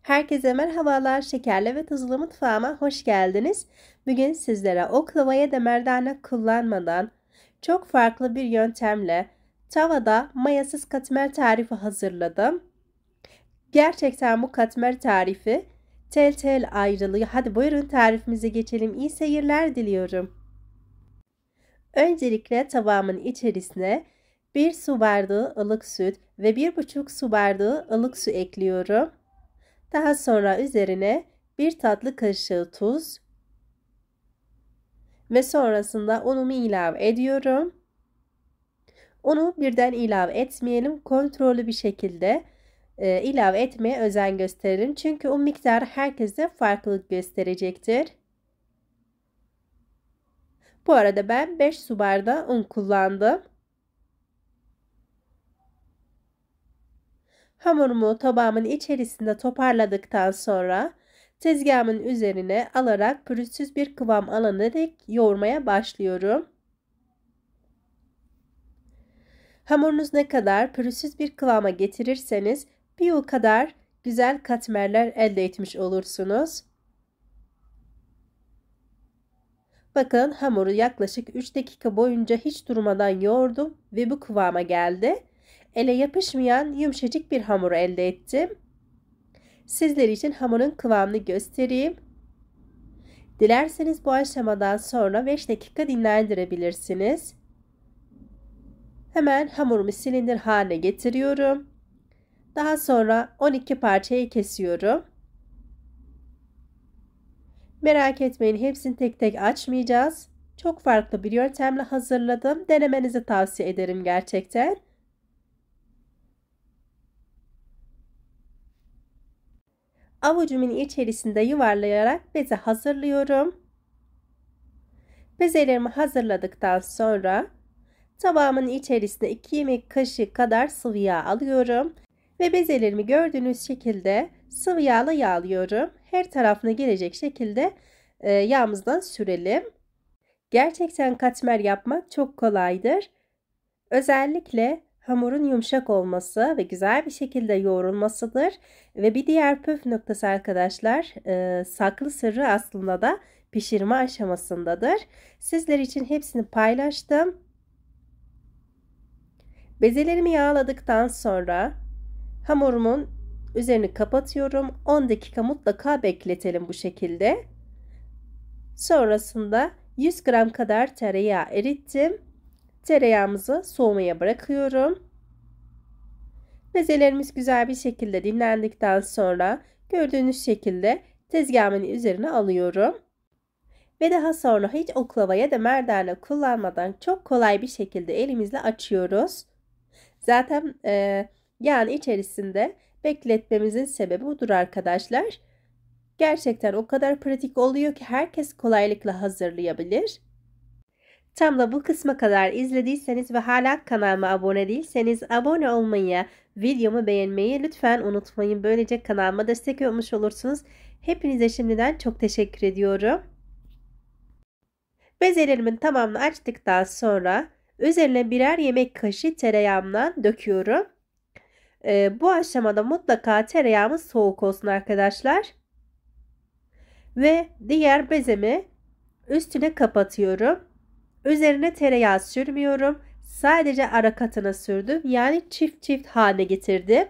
Herkese merhabalar, şekerli ve tuzlu mutfağıma hoş geldiniz. Bugün sizlere oklavaya da merdane kullanmadan çok farklı bir yöntemle tavada mayasız katmer tarifi hazırladım. Gerçekten bu katmer tarifi tel tel ayrılıyor. Hadi buyurun tarifimize geçelim. İyi seyirler diliyorum. Öncelikle tabağımın içerisine 1 su bardağı ılık süt ve 1,5 su bardağı ılık su ekliyorum. Daha sonra üzerine 1 tatlı kaşığı tuz ve sonrasında unumu ilave ediyorum. Unu birden ilave etmeyelim. Kontrollü bir şekilde ilave etmeye özen gösterelim. Çünkü un miktarı herkese farklılık gösterecektir. Bu arada ben 5 su bardağı un kullandım. Hamurumu tabağımın içerisinde toparladıktan sonra tezgahımın üzerine alarak pürüzsüz bir kıvam alana dek yoğurmaya başlıyorum. Hamurunuz ne kadar pürüzsüz bir kıvama getirirseniz bir o kadar güzel katmerler elde etmiş olursunuz. Bakın hamuru yaklaşık 3 dakika boyunca hiç durmadan yoğurdum ve bu kıvama geldi. Ele yapışmayan yumuşacık bir hamur elde ettim. Sizler için hamurun kıvamını göstereyim. Dilerseniz bu aşamadan sonra 5 dakika dinlendirebilirsiniz. Hemen hamurumu silindir haline getiriyorum. Daha sonra 12 parçaya kesiyorum. Merak etmeyin, hepsini tek tek açmayacağız. Çok farklı bir yöntemle hazırladım. Denemenizi tavsiye ederim gerçekten. Avucumun içerisinde yuvarlayarak beze hazırlıyorum. Bezelerimi hazırladıktan sonra tabağımın içerisine 2 yemek kaşığı kadar sıvı yağ alıyorum. Ve bezelerimi gördüğünüz şekilde sıvı yağla yağlıyorum. Her tarafına gelecek şekilde yağımızdan sürelim. Gerçekten katmer yapmak çok kolaydır. Özellikle hamurun yumuşak olması ve güzel bir şekilde yoğrulmasıdır. Ve bir diğer püf noktası arkadaşlar, saklı sırrı aslında da pişirme aşamasındadır. Sizler için hepsini paylaştım. Bezelerimi yağladıktan sonra hamurumun üzerini kapatıyorum. 10 dakika mutlaka bekletelim bu şekilde. Sonrasında 100 gram kadar tereyağı erittim. Tereyağımızı soğumaya bırakıyorum. Bezelerimiz güzel bir şekilde dinlendikten sonra gördüğünüz şekilde tezgahımın üzerine alıyorum. Ve daha sonra hiç oklavaya da merdane kullanmadan çok kolay bir şekilde elimizle açıyoruz. Zaten yağın içerisinde bekletmemizin sebebi budur arkadaşlar. Gerçekten o kadar pratik oluyor ki herkes kolaylıkla hazırlayabilir. Tam da bu kısma kadar izlediyseniz ve hala kanalıma abone değilseniz abone olmayı, videomu beğenmeyi lütfen unutmayın. Böylece kanalıma destek olmuş olursunuz. Hepinize şimdiden çok teşekkür ediyorum. Bezelerimin tamamını açtıktan sonra üzerine birer yemek kaşığı tereyağımdan döküyorum. Bu aşamada mutlaka tereyağımız soğuk olsun arkadaşlar. Ve diğer bezemi üstüne kapatıyorum. Üzerine tereyağı sürmüyorum. Sadece ara katına sürdüm. Yani çift çift haline getirdim.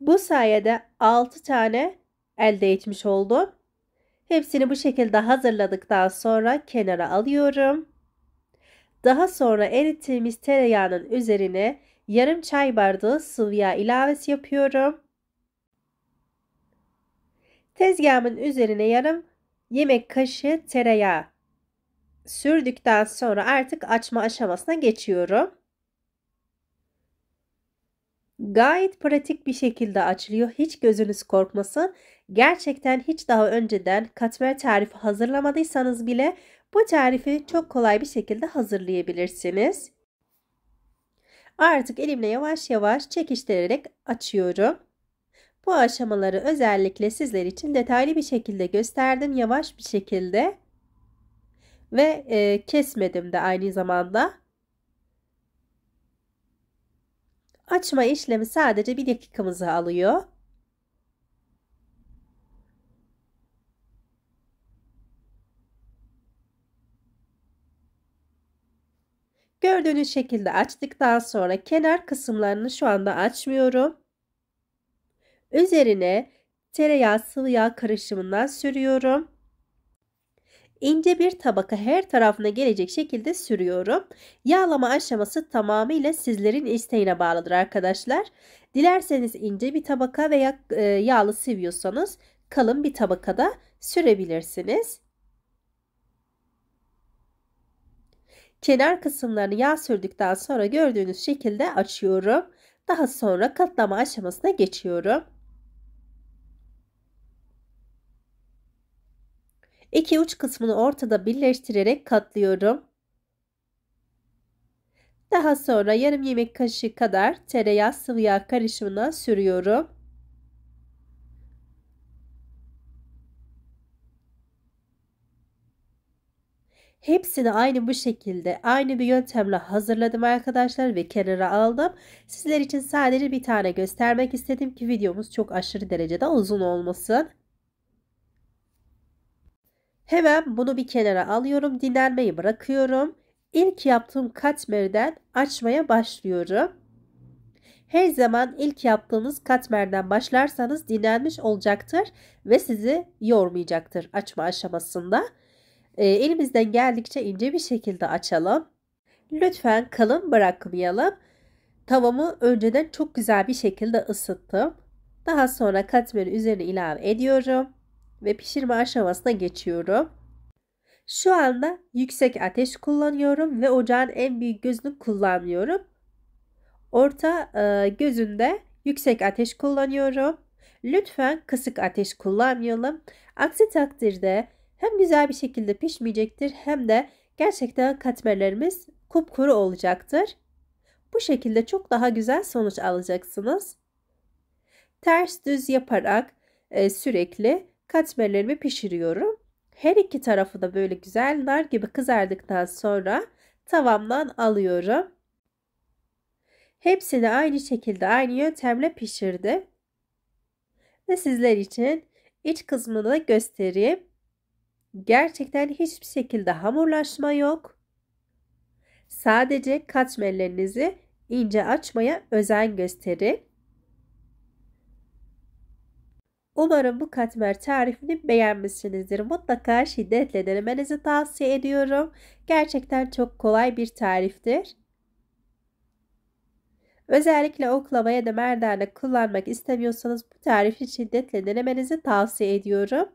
Bu sayede 6 tane elde etmiş oldum. Hepsini bu şekilde hazırladıktan sonra kenara alıyorum. Daha sonra erittiğimiz tereyağının üzerine yarım çay bardağı sıvı yağ ilavesi yapıyorum. Tezgahımın üzerine yarım yemek kaşığı tereyağı sürdükten sonra artık açma aşamasına geçiyorum. Gayet pratik bir şekilde açılıyor. Hiç gözünüz korkmasın. Gerçekten hiç daha önceden katmer tarifi hazırlamadıysanız bile bu tarifi çok kolay bir şekilde hazırlayabilirsiniz. Artık elimle yavaş yavaş çekiştirerek açıyorum. Bu aşamaları özellikle sizler için detaylı bir şekilde gösterdim. Yavaş bir şekilde. Ve kesmedim de aynı zamanda. Açma işlemi sadece 1 dakikamızı alıyor. Gördüğünüz şekilde açtıktan sonra kenar kısımlarını şu anda açmıyorum. Üzerine tereyağı sıvı yağ karışımından sürüyorum. İnce bir tabaka her tarafına gelecek şekilde sürüyorum. Yağlama aşaması tamamıyla sizlerin isteğine bağlıdır arkadaşlar. Dilerseniz ince bir tabaka veya yağlı seviyorsanız kalın bir tabakada sürebilirsiniz. Kenar kısımlarını yağ sürdükten sonra gördüğünüz şekilde açıyorum. Daha sonra katlama aşamasına geçiyorum. İki uç kısmını ortada birleştirerek katlıyorum. Daha sonra yarım yemek kaşığı kadar tereyağı sıvı yağ karışımına sürüyorum. Hepsini aynı bu şekilde aynı bir yöntemle hazırladım arkadaşlar ve kenara aldım. Sizler için sadece bir tane göstermek istedim ki videomuz çok aşırı derecede uzun olmasın. Hemen bunu bir kenara alıyorum. Dinlenmeyi bırakıyorum. İlk yaptığım katmerden açmaya başlıyorum. Her zaman ilk yaptığınız katmerden başlarsanız dinlenmiş olacaktır ve sizi yormayacaktır açma aşamasında. Elimizden geldikçe ince bir şekilde açalım. Lütfen kalın bırakmayalım. Tavamı önceden çok güzel bir şekilde ısıttım. Daha sonra katmeri üzerine ilave ediyorum ve pişirme aşamasına geçiyorum. Şu anda yüksek ateş kullanıyorum ve ocağın en büyük gözünü kullanmıyorum. Orta gözünde yüksek ateş kullanıyorum. Lütfen kısık ateş kullanmayalım. Aksi takdirde hem güzel bir şekilde pişmeyecektir hem de gerçekten katmerlerimiz kupkuru olacaktır. Bu şekilde çok daha güzel sonuç alacaksınız. Ters düz yaparak sürekli katmerlerimi pişiriyorum. Her iki tarafı da böyle güzel nar gibi kızardıktan sonra tavamdan alıyorum. Hepsini aynı şekilde aynı yöntemle pişirdim. Ve sizler için iç kısmını da göstereyim. Gerçekten hiçbir şekilde hamurlaşma yok. Sadece katmerlerinizi ince açmaya özen gösterin. Umarım bu katmer tarifini beğenmişsinizdir. Mutlaka şiddetle denemenizi tavsiye ediyorum. Gerçekten çok kolay bir tariftir. Özellikle oklava ya da merdane kullanmak istemiyorsanız bu tarifi şiddetle denemenizi tavsiye ediyorum.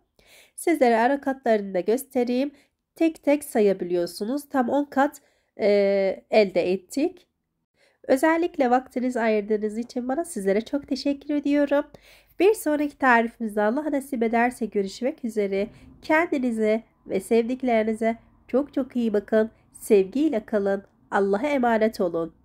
Sizlere ara katlarını da göstereyim. Tek tek sayabiliyorsunuz. Tam 10 kat elde ettik. Özellikle vaktinizi ayırdığınız için bana sizlere çok teşekkür ediyorum. Bir sonraki tarifimizde Allah nasip ederse görüşmek üzere. Kendinize ve sevdiklerinize çok çok iyi bakın. Sevgiyle kalın. Allah'a emanet olun.